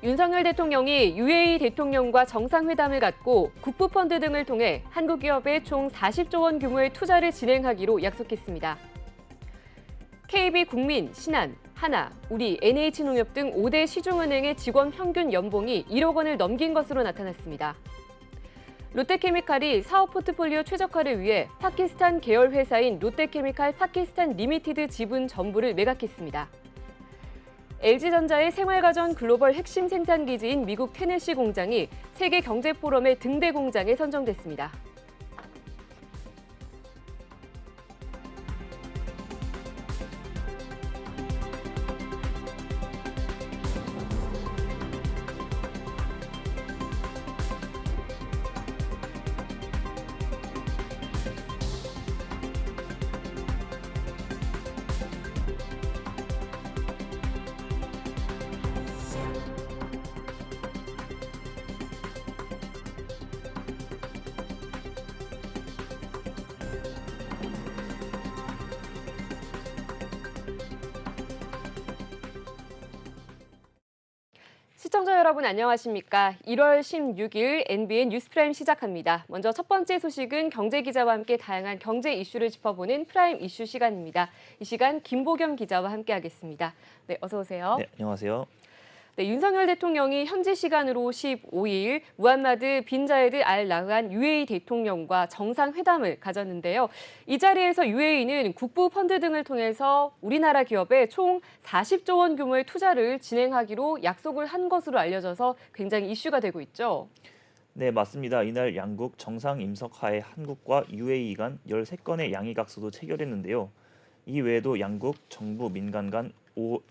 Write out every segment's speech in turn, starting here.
윤석열 대통령이 UAE 대통령과 정상회담을 갖고 국부펀드 등을 통해 한국 기업에 총 40조 원 규모의 투자를 진행하기로 약속했습니다. KB국민, 신한, 하나, 우리, NH농협 등 5대 시중은행의 직원 평균 연봉이 1억 원을 넘긴 것으로 나타났습니다. 롯데케미칼이 사업 포트폴리오 최적화를 위해 파키스탄 계열 회사인 롯데케미칼 파키스탄 리미티드 지분 전부를 매각했습니다. LG전자의 생활가전 글로벌 핵심 생산 기지인 미국 테네시 공장이 세계경제포럼의 등대 공장에 선정됐습니다. 시청자 여러분 안녕하십니까? 1월 16일 NBN 뉴스프라임 시작합니다. 먼저 첫 번째 소식은 경제기자와 함께 다양한 경제 이슈를 짚어보는 프라임 이슈 시간입니다. 이 시간 김보겸 기자와 함께하겠습니다. 네, 어서 오세요. 네, 안녕하세요. 네, 윤석열 대통령이 현지 시간으로 15일 무함마드 빈 자이드 알 나흐안 UAE 대통령과 정상회담을 가졌는데요. 이 자리에서 UAE는 국부 펀드 등을 통해서 우리나라 기업에 총 40조 원 규모의 투자를 진행하기로 약속을 한 것으로 알려져서 굉장히 이슈가 되고 있죠. 네, 맞습니다. 이날 양국 정상 임석하에 한국과 UAE 간 13건의 양해각서도 체결했는데요. 이 외에도 양국 정부 민간 간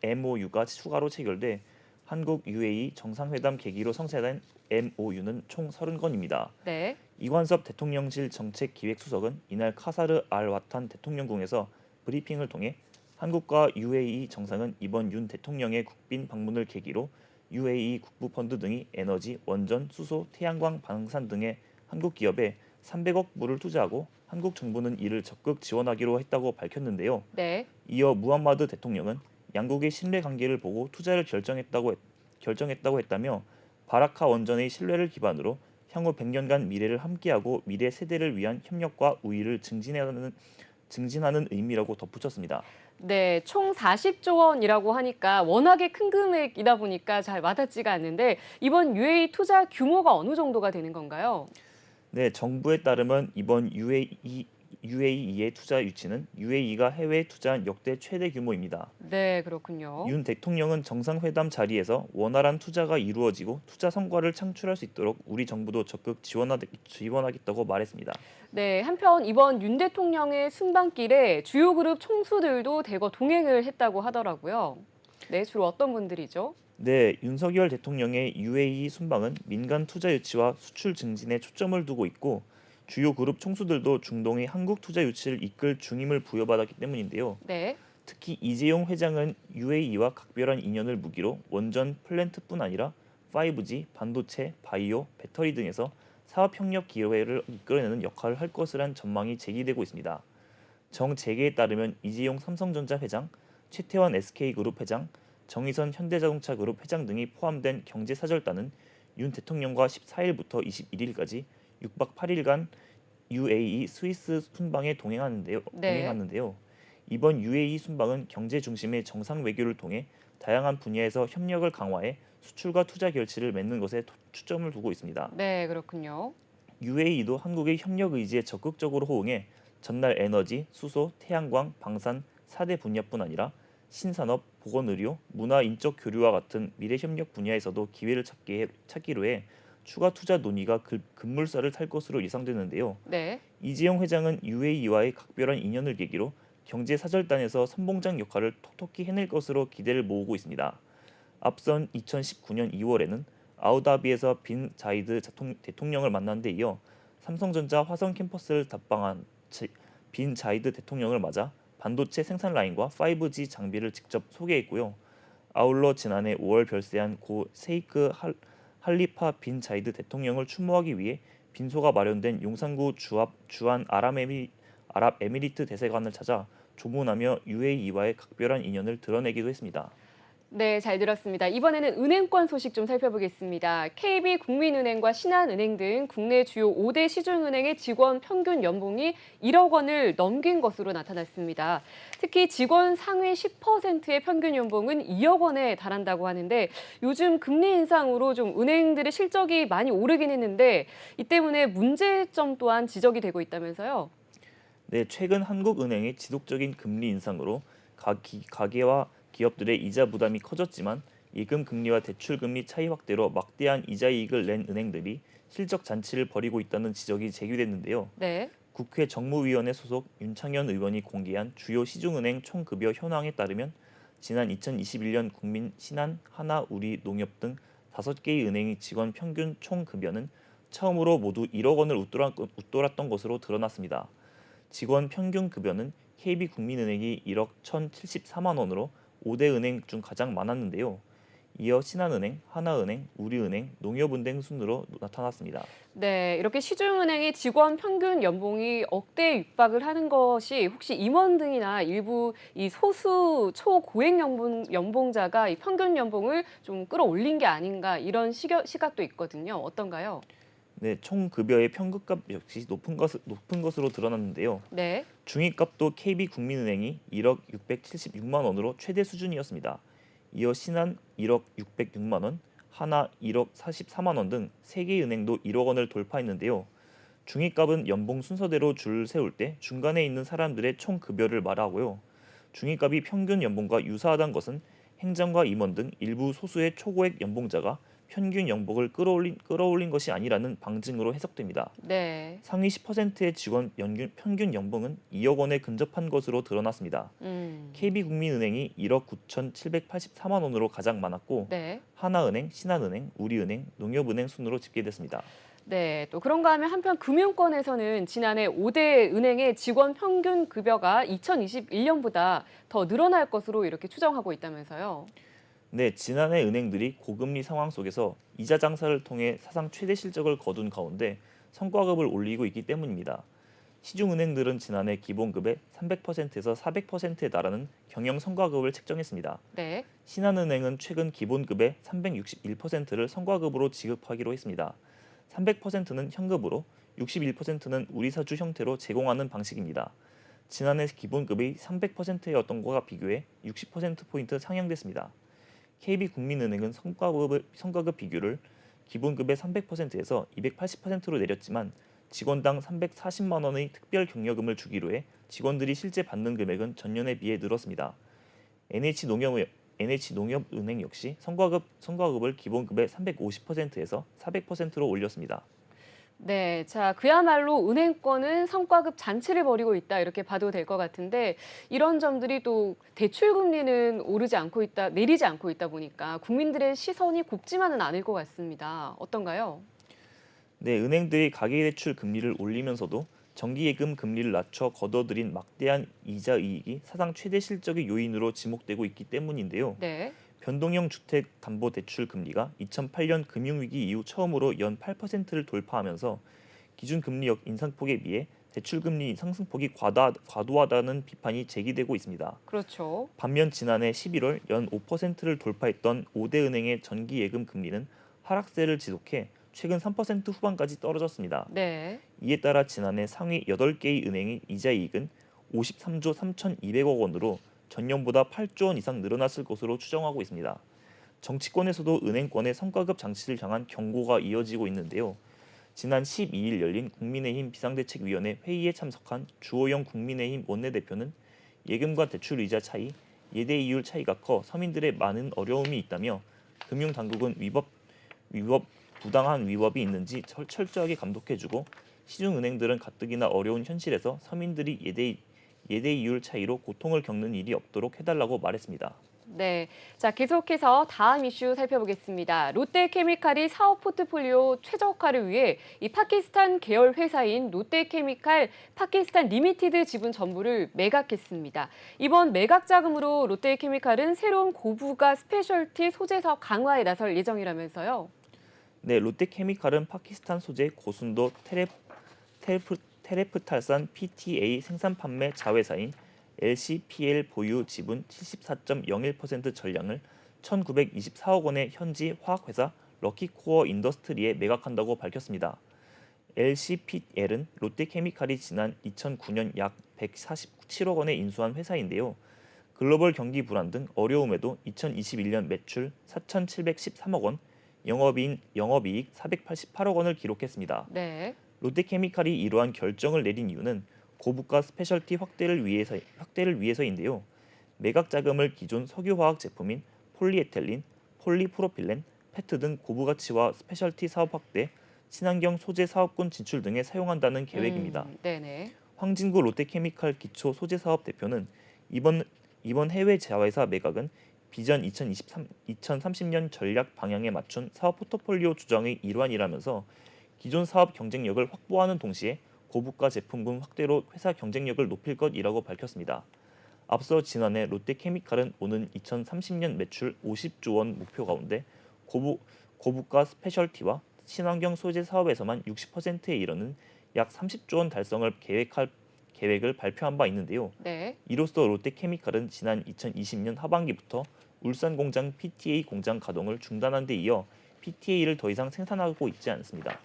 MOU가 추가로 체결돼 한국 UAE 정상회담 계기로 성사된 MOU는 총 30건입니다. 네. 이관섭 대통령실 정책기획수석은 이날 카사르 알 와탄 대통령궁에서 브리핑을 통해 한국과 UAE 정상은 이번 윤 대통령의 국빈 방문을 계기로 UAE 국부펀드 등이 에너지, 원전, 수소, 태양광, 방산 등의 한국 기업에 300억 불을 투자하고 한국 정부는 이를 적극 지원하기로 했다고 밝혔는데요. 네. 이어 무함마드 대통령은 양국의 신뢰 관계를 보고 투자를 결정했다고 했다며 바라카 원전의 신뢰를 기반으로 향후 100년간 미래를 함께하고 미래 세대를 위한 협력과 우위를 증진하는 의미라고 덧붙였습니다. 네, 총 40조 원이라고 하니까 워낙에 큰 금액이다 보니까 잘 와닿지가 않는데 이번 UAE 투자 규모가 어느 정도가 되는 건가요? 네, 정부에 따르면 이번 UAE의 투자 유치는 UAE가 해외에 투자한 역대 최대 규모입니다. 네, 그렇군요. 윤 대통령은 정상회담 자리에서 원활한 투자가 이루어지고 투자 성과를 창출할 수 있도록 우리 정부도 적극 지원하겠다고 말했습니다. 네, 한편 이번 윤 대통령의 순방길에 주요 그룹 총수들도 대거 동행을 했다고 하더라고요. 네, 주로 어떤 분들이죠? 네, 윤석열 대통령의 UAE 순방은 민간 투자 유치와 수출 증진에 초점을 두고 있고 주요 그룹 총수들도 중동의 한국 투자 유치를 이끌 중임을 부여받았기 때문인데요. 네. 특히 이재용 회장은 UAE와 각별한 인연을 무기로 원전 플랜트뿐 아니라 5G, 반도체, 바이오, 배터리 등에서 사업 협력 기회를 이끌어내는 역할을 할 것이란 전망이 제기되고 있습니다. 정재계에 따르면 이재용 삼성전자 회장, 최태원 SK그룹 회장, 정의선 현대자동차 그룹 회장 등이 포함된 경제사절단은 윤 대통령과 14일부터 21일까지 6박 8일간 UAE 스위스 순방에 동행하는데요. 이번 UAE 순방은 경제 중심의 정상 외교를 통해 다양한 분야에서 협력을 강화해 수출과 투자 결실을 맺는 것에 초점을 두고 있습니다. 네, 그렇군요. UAE도 한국의 협력 의지에 적극적으로 호응해 전날 에너지, 수소, 태양광, 방산 4대 분야뿐 아니라 신산업, 보건의료, 문화 인적 교류와 같은 미래 협력 분야에서도 기회를 찾기로 해 추가 투자 논의가 급물살을 탈 것으로 예상되는데요. 네. 이재용 회장은 UAE와의 각별한 인연을 계기로 경제 사절단에서 선봉장 역할을 톡톡히 해낼 것으로 기대를 모으고 있습니다. 앞선 2019년 2월에는 아부다비에서 빈 자이드 대통령을 만난 데 이어 삼성전자 화성 캠퍼스를 답방한 빈 자이드 대통령을 맞아 반도체 생산 라인과 5G 장비를 직접 소개했고요. 아울러 지난해 5월 별세한 고 세이크 할리파 빈 자이드 대통령을 추모하기 위해 빈소가 마련된 용산구 주한 아랍에미리트 대사관을 찾아 조문하며 UAE와의 각별한 인연을 드러내기도 했습니다. 네, 잘 들었습니다. 이번에는 은행권 소식 좀 살펴보겠습니다. KB국민은행과 신한은행 등 국내 주요 5대 시중은행의 직원 평균 연봉이 1억 원을 넘긴 것으로 나타났습니다. 특히 직원 상위 10%의 평균 연봉은 2억 원에 달한다고 하는데 요즘 금리 인상으로 좀 은행들의 실적이 많이 오르긴 했는데 이 때문에 문제점 또한 지적이 되고 있다면서요? 네, 최근 한국은행의 지속적인 금리 인상으로 가계와 기업들의 이자 부담이 커졌지만 예금 금리와 대출 금리 차이 확대로 막대한 이자 이익을 낸 은행들이 실적 잔치를 벌이고 있다는 지적이 제기됐는데요. 네. 국회 정무위원회 소속 윤창현 의원이 공개한 주요 시중은행 총급여 현황에 따르면 지난 2021년 국민, 신한, 하나, 우리, 농협 등 5개의 은행의 직원 평균 총급여는 처음으로 모두 1억 원을 웃돌았던 것으로 드러났습니다. 직원 평균 급여는 KB국민은행이 1억 1,074만 원으로 5대 은행 중 가장 많았는데요. 이어 신한은행, 하나은행, 우리은행, 농협은행 순으로 나타났습니다. 네, 이렇게 시중은행의 직원 평균 연봉이 억대에 육박을 하는 것이 혹시 임원 등이나 일부 이 소수 초고액 연봉자가 이 평균 연봉을 좀 끌어올린 게 아닌가 이런 시각도 있거든요. 어떤가요? 네, 총 급여의 평균값 역시 높은 것으로 드러났는데요. 네. 중위값도 KB국민은행이 1억 676만 원으로 최대 수준이었습니다. 이어 신한 1억 606만 원, 하나 1억 44만 원 등 3개 은행도 1억 원을 돌파했는데요. 중위값은 연봉 순서대로 줄 세울 때 중간에 있는 사람들의 총 급여를 말하고요. 중위값이 평균 연봉과 유사하다는 것은 행정과 임원 등 일부 소수의 초고액 연봉자가 평균 연봉을 끌어올린 것이 아니라는 방증으로 해석됩니다. 네. 상위 10%의 직원 평균 연봉은 2억 원에 근접한 것으로 드러났습니다. 음. KB국민은행이 1억 9,784만 원으로 가장 많았고 네. 하나은행, 신한은행, 우리은행, 농협은행 순으로 집계됐습니다. 네, 또 그런가 하면 한편 금융권에서는 지난해 5대 은행의 직원 평균 급여가 2021년보다 더 늘어날 것으로 이렇게 추정하고 있다면서요. 네, 지난해 은행들이 고금리 상황 속에서 이자 장사를 통해 사상 최대 실적을 거둔 가운데 성과급을 올리고 있기 때문입니다. 시중은행들은 지난해 기본급의 300%에서 400%에 달하는 경영 성과급을 책정했습니다. 네. 신한은행은 최근 기본급의 361%를 성과급으로 지급하기로 했습니다. 300%는 현급으로, 61%는 우리사주 형태로 제공하는 방식입니다. 지난해 기본급이 300%였던 것과 비교해 60%포인트 상향됐습니다. KB국민은행은 성과급 비교를 기본급의 300%에서 280%로 내렸지만 직원당 340만 원의 특별 격려금을 주기로 해 직원들이 실제 받는 금액은 전년에 비해 늘었습니다. NH농협은행 역시 성과급을 기본급의 350%에서 400%로 올렸습니다. 네, 자, 그야말로 은행권은 성과급 잔치를 벌이고 있다 이렇게 봐도 될 것 같은데 이런 점들이 또 대출 금리는 내리지 않고 있다 보니까 국민들의 시선이 곱지만은 않을 것 같습니다. 어떤가요? 네, 은행들이 가계대출 금리를 올리면서도 정기예금 금리를 낮춰 거둬들인 막대한 이자 이익이 사상 최대 실적의 요인으로 지목되고 있기 때문인데요. 네. 변동형 주택담보대출 금리가 2008년 금융위기 이후 처음으로 연 8%를 돌파하면서 기준금리역 인상폭에 비해 대출금리 상승폭이 과도하다는 비판이 제기되고 있습니다. 그렇죠. 반면 지난해 11월 연 5%를 돌파했던 5대 은행의 정기예금 금리는 하락세를 지속해 최근 3% 후반까지 떨어졌습니다. 네. 이에 따라 지난해 상위 8개의 은행의 이자 이익은 53조 3,200억 원으로 전년보다 8조 원 이상 늘어났을 것으로 추정하고 있습니다. 정치권에서도 은행권의 성과급 장치를 향한 경고가 이어지고 있는데요. 지난 12일 열린 국민의힘 비상대책위원회 회의에 참석한 주호영 국민의힘 원내대표는 예금과 대출 이자 차이, 예대 이율 차이가 커 서민들의 많은 어려움이 있다며 금융당국은 부당한 위법이 있는지 철저하게 감독해주고 시중은행들은 가뜩이나 어려운 현실에서 서민들이 예대 이율 차이로 고통을 겪는 일이 없도록 해달라고 말했습니다. 네. 자, 계속해서 다음 이슈 살펴보겠습니다. 롯데케미칼이 사업 포트폴리오 최적화를 위해 이 파키스탄 계열 회사인 롯데케미칼 파키스탄 리미티드 지분 전부를 매각했습니다. 이번 매각 자금으로 롯데케미칼은 새로운 고부가 스페셜티 소재 사업 강화에 나설 예정이라면서요. 네, 롯데케미칼은 파키스탄 소재 고순도 테레프탈산 PTA 생산 판매 자회사인 LCPL 보유 지분 74.01% 전량을 1924억 원의 현지 화학회사 럭키코어 인더스트리에 매각한다고 밝혔습니다. LCPL은 롯데케미칼이 지난 2009년 약 147억 원에 인수한 회사인데요. 글로벌 경기 불안 등 어려움에도 2021년 매출 4,713억 원, 영업이익 488억 원을 기록했습니다. 네. 롯데케미칼이 이러한 결정을 내린 이유는 고부가 스페셜티 확대를 위해서인데요. 매각 자금을 기존 석유화학 제품인 폴리에틸린, 폴리프로필렌, 페트 등 고부가치와 스페셜티 사업 확대, 친환경 소재 사업군 진출 등에 사용한다는 계획입니다. 네네. 황진구 롯데케미칼 기초 소재 사업 대표는 이번 해외 자회사 매각은 비전 2030년 전략 방향에 맞춘 사업 포트폴리오 조정의 일환이라면서 기존 사업 경쟁력을 확보하는 동시에 고부가 제품군 확대로 회사 경쟁력을 높일 것이라고 밝혔습니다. 앞서 지난해 롯데케미칼은 오는 2030년 매출 50조 원 목표 가운데 고부가 스페셜티와 친환경 소재 사업에서만 60%에 이르는 약 30조 원 달성을 계획을 발표한 바 있는데요. 네. 이로써 롯데케미칼은 지난 2020년 하반기부터 울산 공장 PTA 공장 가동을 중단한 데 이어 PTA를 더 이상 생산하고 있지 않습니다.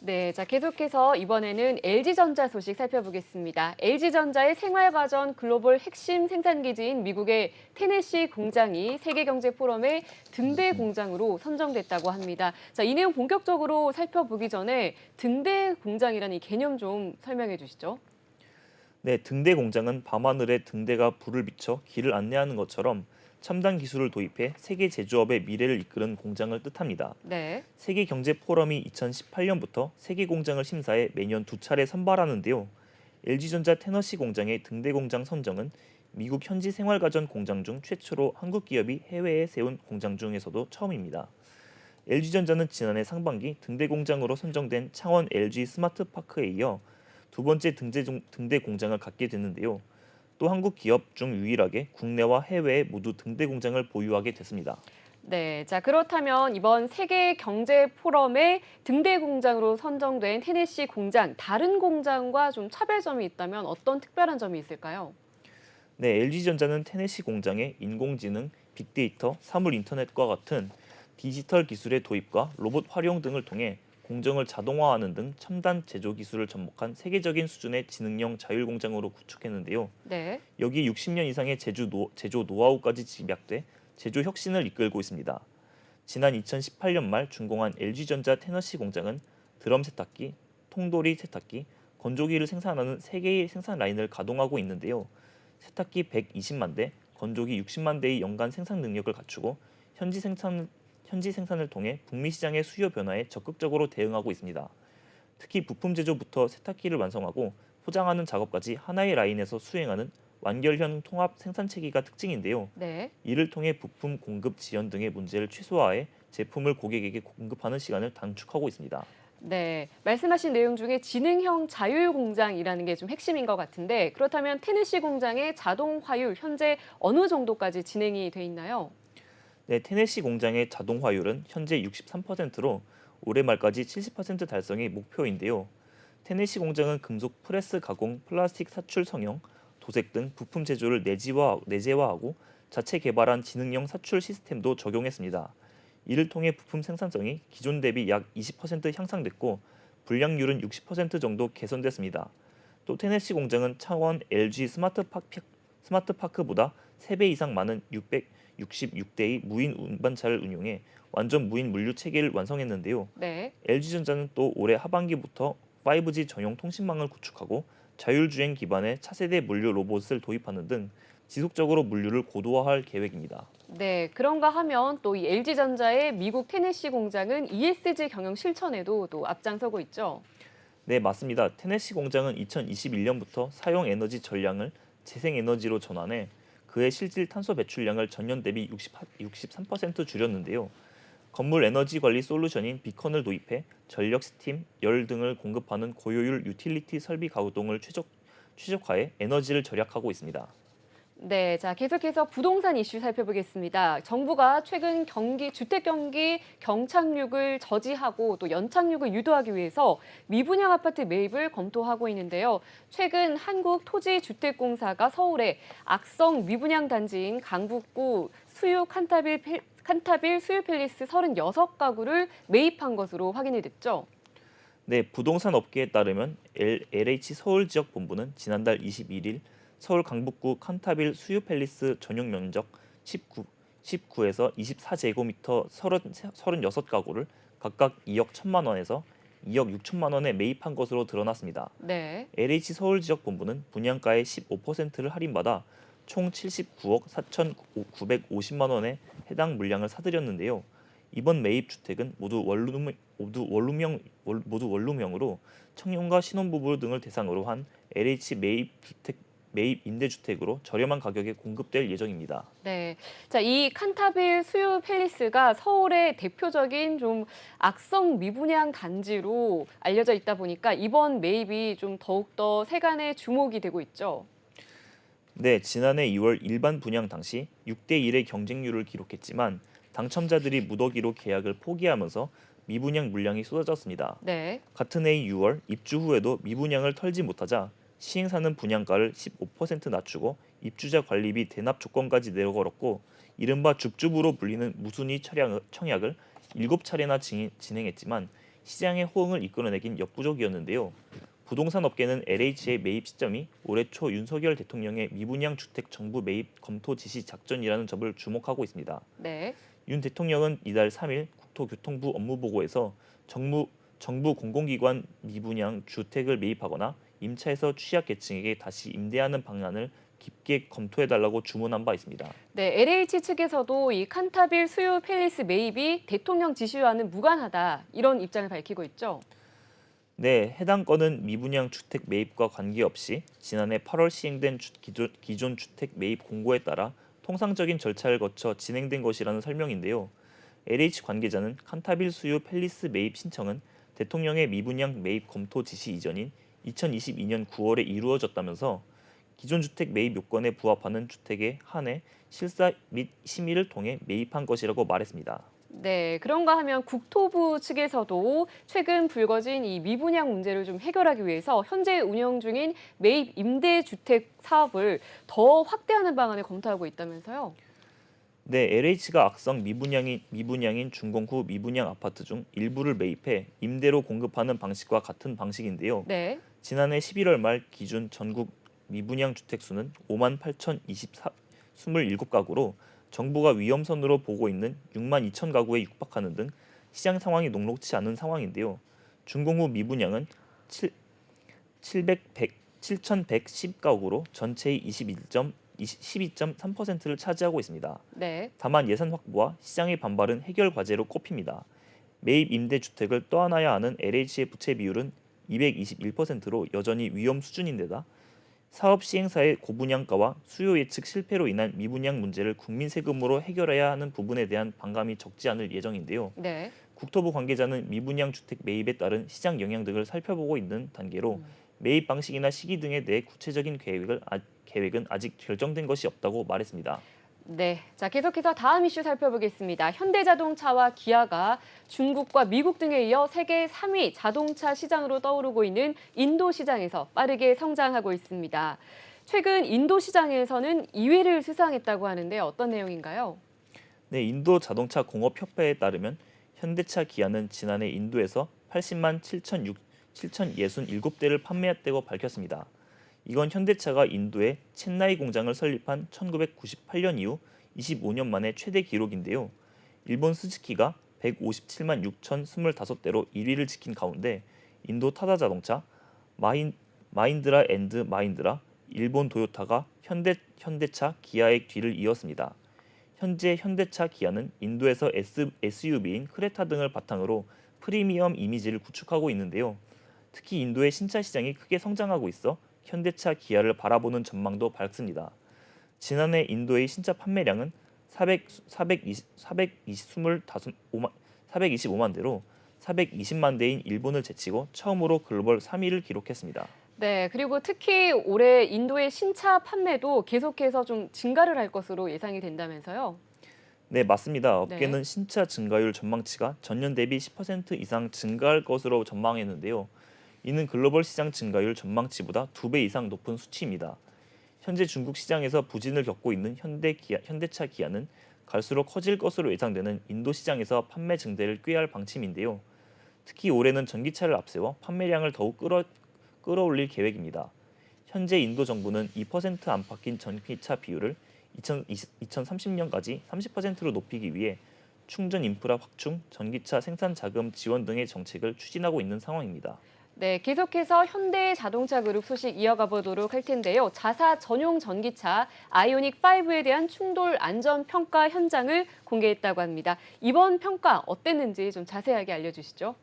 네, 자 계속해서 이번에는 LG전자 소식 살펴보겠습니다. LG전자의 생활가전 글로벌 핵심 생산기지인 미국의 테네시 공장이 세계경제포럼의 등대 공장으로 선정됐다고 합니다. 자, 이 내용 본격적으로 살펴보기 전에 등대 공장이라는 이 개념 좀 설명해 주시죠. 네, 등대 공장은 밤하늘에 등대가 불을 비춰 길을 안내하는 것처럼 첨단 기술을 도입해 세계 제조업의 미래를 이끄는 공장을 뜻합니다. 네. 세계경제포럼이 2018년부터 세계 공장을 심사해 매년 2차례 선발하는데요. LG전자 테너시 공장의 등대 공장 선정은 미국 현지 생활가전 공장 중 최초로 한국 기업이 해외에 세운 공장 중에서도 처음입니다. LG전자는 지난해 상반기 등대 공장으로 선정된 창원 LG 스마트파크에 이어 두 번째 등대 공장을 갖게 됐는데요. 또 한국 기업 중 유일하게 국내와 해외에 모두 등대 공장을 보유하게 됐습니다. 네, 자 그렇다면 이번 세계 경제 포럼의 등대 공장으로 선정된 테네시 공장, 다른 공장과 좀 차별점이 있다면 어떤 특별한 점이 있을까요? 네, LG전자는 테네시 공장에 인공지능, 빅데이터, 사물 인터넷과 같은 디지털 기술의 도입과 로봇 활용 등을 통해 공정을 자동화하는 등 첨단 제조 기술을 접목한 세계적인 수준의 지능형 자율 공장으로 구축했는데요. 네. 여기에 60년 이상의 제조 노하우까지 집약돼 제조 혁신을 이끌고 있습니다. 지난 2018년 말 준공한 LG전자 테너시 공장은 드럼 세탁기, 통돌이 세탁기, 건조기를 생산하는 3개의 생산 라인을 가동하고 있는데요. 세탁기 120만 대, 건조기 60만 대의 연간 생산 능력을 갖추고 현지 생산을 통해 북미 시장의 수요 변화에 적극적으로 대응하고 있습니다. 특히 부품 제조부터 세탁기를 완성하고 포장하는 작업까지 하나의 라인에서 수행하는 완결형 통합 생산 체계가 특징인데요. 네. 이를 통해 부품 공급 지연 등의 문제를 최소화해 제품을 고객에게 공급하는 시간을 단축하고 있습니다. 네, 말씀하신 내용 중에 지능형 자율 공장이라는 게 좀 핵심인 것 같은데 그렇다면 테네시 공장의 자동 화율 현재 어느 정도까지 진행이 돼 있나요? 네, 테네시 공장의 자동 화율은 현재 63%로 올해 말까지 70% 달성이 목표인데요. 테네시 공장은 금속 프레스 가공, 플라스틱 사출 성형, 도색 등 부품 제조를 내재화하고 자체 개발한 지능형 사출 시스템도 적용했습니다. 이를 통해 부품 생산성이 기존 대비 약 20% 향상됐고 불량률은 60% 정도 개선됐습니다. 또 테네시 공장은 창원 LG 스마트파크보다 3배 이상 많은 666대의 무인 운반차를 운용해 완전 무인 물류 체계를 완성했는데요. 네. LG전자는 또 올해 하반기부터 5G 전용 통신망을 구축하고 자율주행 기반의 차세대 물류 로봇을 도입하는 등 지속적으로 물류를 고도화할 계획입니다. 네, 그런가 하면 또 이 LG전자의 미국 테네시 공장은 ESG 경영 실천에도 또 앞장서고 있죠. 네, 맞습니다. 테네시 공장은 2021년부터 사용 에너지 전량을 재생에너지로 전환해 그의 실질 탄소 배출량을 전년 대비 63% 줄였는데요. 건물 에너지 관리 솔루션인 비컨을 도입해 전력, 스팀, 열 등을 공급하는 고효율 유틸리티 설비 가동을 최적화해 에너지를 절약하고 있습니다. 네, 자 계속해서 부동산 이슈 살펴보겠습니다. 정부가 최근 주택 경기 경착륙을 저지하고 또 연착륙을 유도하기 위해서 미분양 아파트 매입을 검토하고 있는데요. 최근 한국토지주택공사가 서울의 악성 미분양 단지인 강북구 수유 칸타빌 수유 팰리스 36가구를 매입한 것으로 확인이 됐죠. 네, 부동산 업계에 따르면 LH 서울 지역 본부는 지난달 21일 서울 강북구 칸타빌 수유 팰리스 전용 면적 19에서 24제곱미터 36가구를 각각 2억 1천만 원에서 2억 6천만 원에 매입한 것으로 드러났습니다. 네. LH 서울 지역 본부는 분양가의 15%를 할인받아 총 79억 4,950만 원에 해당 물량을 사들였는데요. 이번 매입 주택은 모두 원룸형으로 청년과 신혼부부 등을 대상으로 한 LH 매입 임대주택으로 저렴한 가격에 공급될 예정입니다. 네. 자, 이 칸타빌 수유 팰리스가 서울의 대표적인 좀 악성 미분양 단지로 알려져 있다 보니까 이번 매입이 좀 더욱더 세간의 주목이 되고 있죠. 네, 지난해 2월 일반 분양 당시 6대 1의 경쟁률을 기록했지만 당첨자들이 무더기로 계약을 포기하면서 미분양 물량이 쏟아졌습니다. 네. 같은 해 6월 입주 후에도 미분양을 털지 못하자 시행사는 분양가를 15% 낮추고 입주자 관리비 대납 조건까지 내걸었고 이른바 줍줍으로 불리는 무순위 청약을 7차례나 진행했지만 시장의 호응을 이끌어내긴 역부족이었는데요. 부동산 업계는 LH의 매입 시점이 올해 초 윤석열 대통령의 미분양 주택 정부 매입 검토 지시 작전이라는 점을 주목하고 있습니다. 네. 윤 대통령은 이달 3일 국토교통부 업무보고에서 정부 공공기관 미분양 주택을 매입하거나 임차에서 취약계층에게 다시 임대하는 방안을 깊게 검토해달라고 주문한 바 있습니다. 네, LH 측에서도 이 칸타빌 수유 팰리스 매입이 대통령 지시와는 무관하다 이런 입장을 밝히고 있죠. 네, 해당 건은 미분양 주택 매입과 관계없이 지난해 8월 시행된 기존 주택 매입 공고에 따라 통상적인 절차를 거쳐 진행된 것이라는 설명인데요. LH 관계자는 칸타빌 수유 팰리스 매입 신청은 대통령의 미분양 매입 검토 지시 이전인 2022년 9월에 이루어졌다면서 기존 주택 매입 요건에 부합하는 주택에 한해 실사 및 심의를 통해 매입한 것이라고 말했습니다. 네, 그런가 하면 국토부 측에서도 최근 불거진 이 미분양 문제를 좀 해결하기 위해서 현재 운영 중인 매입 임대주택 사업을 더 확대하는 방안을 검토하고 있다면서요. 네, LH가 악성 미분양인 준공후 미분양 아파트 중 일부를 매입해 임대로 공급하는 방식과 같은 방식인데요. 네. 지난해 11월 말 기준 전국 미분양 주택 수는 5만 8,027가구로 정부가 위험선으로 보고 있는 6만 2천 가구에 육박하는 등 시장 상황이 녹록치 않은 상황인데요. 준공 후 미분양은 7,110가구로 전체의 12.3%를 차지하고 있습니다. 네. 다만 예산 확보와 시장의 반발은 해결 과제로 꼽힙니다. 매입 임대 주택을 떠안아야 하는 LH의 부채 비율은 221%로 여전히 위험 수준인데다 사업 시행사의 고분양가와 수요 예측 실패로 인한 미분양 문제를 국민 세금으로 해결해야 하는 부분에 대한 반감이 적지 않을 예정인데요. 네. 국토부 관계자는 미분양 주택 매입에 따른 시장 영향 등을 살펴보고 있는 단계로 매입 방식이나 시기 등에 대해 구체적인 계획은 아직 결정된 것이 없다고 말했습니다. 네, 자 계속해서 다음 이슈 살펴보겠습니다. 현대자동차와 기아가 중국과 미국 등에 이어 세계 3위 자동차 시장으로 떠오르고 있는 인도 시장에서 빠르게 성장하고 있습니다. 최근 인도 시장에서는 2위를 수상했다고 하는데 어떤 내용인가요? 네, 인도 자동차 공업 협회에 따르면 현대차 기아는 지난해 인도에서 80만 7,067대를 판매했다고 밝혔습니다. 이건 현대차가 인도에 첸나이 공장을 설립한 1998년 이후 25년 만에 최대 기록인데요. 일본 스즈키가 157만 6,025대로 1위를 지킨 가운데 인도 타다 자동차, 마힌드라 앤드 마힌드라, 일본 도요타가 현대차 기아의 뒤를 이었습니다. 현재 현대차 기아는 인도에서 SUV인 크레타 등을 바탕으로 프리미엄 이미지를 구축하고 있는데요. 특히 인도의 신차 시장이 크게 성장하고 있어 현대차 기아를 바라보는 전망도 밝습니다. 지난해 인도의 신차 판매량은 425만 대로 420만 대인 일본을 제치고 처음으로 글로벌 3위를 기록했습니다. 네, 그리고 특히 올해 인도의 신차 판매도 계속해서 좀 증가를 할 것으로 예상이 된다면서요? 네, 맞습니다. 네. 업계는 신차 증가율 전망치가 전년 대비 10% 이상 증가할 것으로 전망했는데요. 이는 글로벌 시장 증가율 전망치보다 2배 이상 높은 수치입니다. 현재 중국 시장에서 부진을 겪고 있는 현대차 기아는 갈수록 커질 것으로 예상되는 인도 시장에서 판매 증대를 꾀할 방침인데요. 특히 올해는 전기차를 앞세워 판매량을 더욱 끌어올릴 계획입니다. 현재 인도 정부는 2% 안팎인 전기차 비율을 2030년까지 30%로 높이기 위해 충전 인프라 확충, 전기차 생산 자금 지원 등의 정책을 추진하고 있는 상황입니다. 네, 계속해서 현대자동차 그룹 소식 이어가 보도록 할 텐데요. 자사 전용 전기차 아이오닉 5에 대한 충돌 안전 평가 현장을 공개했다고 합니다. 이번 평가 어땠는지 좀 자세하게 알려주시죠.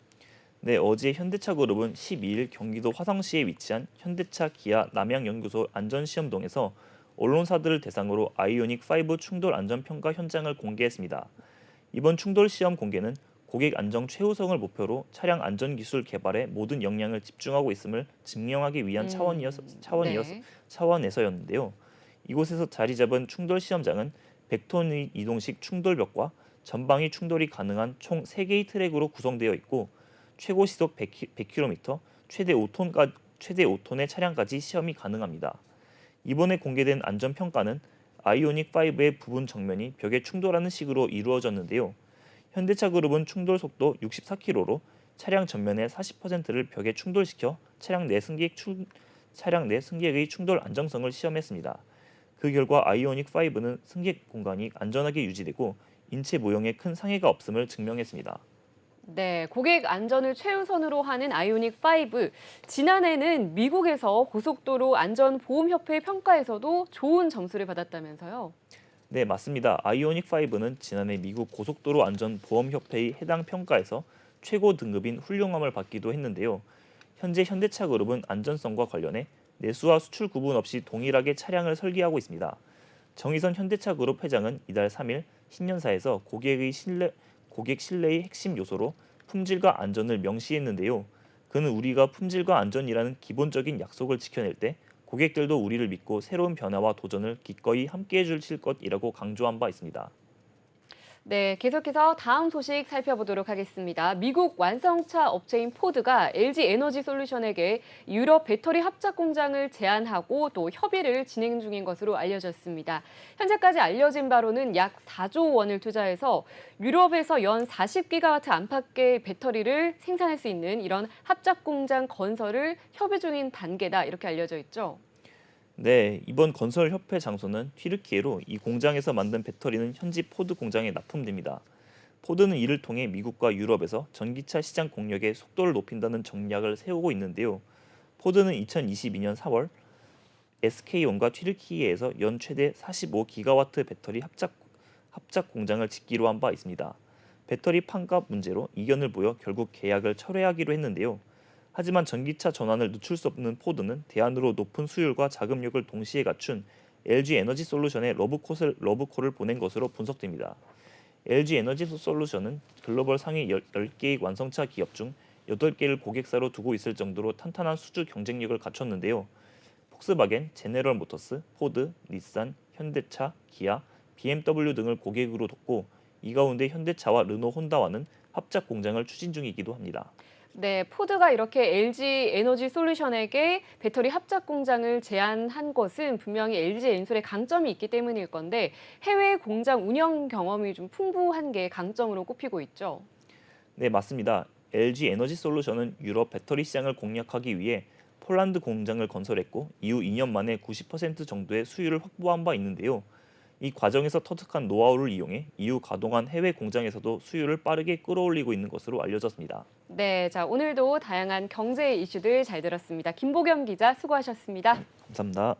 네, 어제 현대차그룹은 12일 경기도 화성시에 위치한 현대차 기아 남양연구소 안전시험동에서 언론사들을 대상으로 아이오닉 5 충돌 안전평가 현장을 공개했습니다. 이번 충돌 시험 공개는 고객 안정 최우선을 목표로 차량 안전 기술 개발에 모든 역량을 집중하고 있음을 증명하기 위한 네. 차원에서였는데요. 이곳에서 자리 잡은 충돌 시험장은 100톤의 이동식 충돌벽과 전방위 충돌이 가능한 총 3개의 트랙으로 구성되어 있고 최고 시속 100km, 최대 5톤의 차량까지 시험이 가능합니다. 이번에 공개된 안전평가는 아이오닉 5의 부분 정면이 벽에 충돌하는 식으로 이루어졌는데요. 현대차그룹은 충돌 속도 64km로 차량 전면의 40%를 벽에 충돌시켜 차량 내 승객의 충돌 안정성을 시험했습니다. 그 결과 아이오닉 5는 승객 공간이 안전하게 유지되고 인체 모형에 큰 상해가 없음을 증명했습니다. 네, 고객 안전을 최우선으로 하는 아이오닉 5. 지난해는 미국에서 고속도로 안전보험협회 평가에서도 좋은 점수를 받았다면서요. 네, 맞습니다. 아이오닉 5는 지난해 미국 고속도로 안전보험협회의 해당 평가에서 최고 등급인 훌륭함을 받기도 했는데요. 현재 현대차그룹은 안전성과 관련해 내수와 수출 구분 없이 동일하게 차량을 설계하고 있습니다. 정의선 현대차그룹 회장은 이달 3일 신년사에서 고객 신뢰의 핵심 요소로 품질과 안전을 명시했는데요. 그는 우리가 품질과 안전이라는 기본적인 약속을 지켜낼 때 고객들도 우리를 믿고 새로운 변화와 도전을 기꺼이 함께해 주실 것이라고 강조한 바 있습니다. 네, 계속해서 다음 소식 살펴보도록 하겠습니다. 미국 완성차 업체인 포드가 LG 에너지 솔루션에게 유럽 배터리 합작 공장을 제안하고 또 협의를 진행 중인 것으로 알려졌습니다. 현재까지 알려진 바로는 약 4조 원을 투자해서 유럽에서 연 40기가와트 안팎의 배터리를 생산할 수 있는 이런 합작 공장 건설을 협의 중인 단계다 이렇게 알려져 있죠. 네, 이번 건설 협회 장소는 튀르키예로 이 공장에서 만든 배터리는 현지 포드 공장에 납품됩니다. 포드는 이를 통해 미국과 유럽에서 전기차 시장 공략의 속도를 높인다는 전략을 세우고 있는데요. 포드는 2022년 4월 SK온과 튀르키예에서 연 최대 45기가와트 배터리 합작 공장을 짓기로 한 바 있습니다. 배터리 판가 문제로 이견을 보여 결국 계약을 철회하기로 했는데요. 하지만 전기차 전환을 늦출 수 없는 포드는 대안으로 높은 수율과 자금력을 동시에 갖춘 LG 에너지 솔루션에 러브콜을 보낸 것으로 분석됩니다. LG 에너지 솔루션은 글로벌 상위 10개의 완성차 기업 중 8개를 고객사로 두고 있을 정도로 탄탄한 수주 경쟁력을 갖췄는데요. 폭스바겐, 제네럴 모터스, 포드, 닛산, 현대차, 기아, BMW 등을 고객으로 뒀고 이 가운데 현대차와 르노 혼다와는 합작 공장을 추진 중이기도 합니다. 네, 포드가 이렇게 LG 에너지 솔루션에게 배터리 합작 공장을 제안한 것은 분명히 LG 엔솔의 강점이 있기 때문일 건데 해외 공장 운영 경험이 좀 풍부한 게 강점으로 꼽히고 있죠. 네, 맞습니다. LG 에너지 솔루션은 유럽 배터리 시장을 공략하기 위해 폴란드 공장을 건설했고 이후 2년 만에 90% 정도의 수율을 확보한 바 있는데요. 이 과정에서 터득한 노하우를 이용해 이후 가동한 해외 공장에서도 수율을 빠르게 끌어올리고 있는 것으로 알려졌습니다. 네, 자, 오늘도 다양한 경제 이슈들 잘 들었습니다. 김보경 기자 수고하셨습니다. 감사합니다.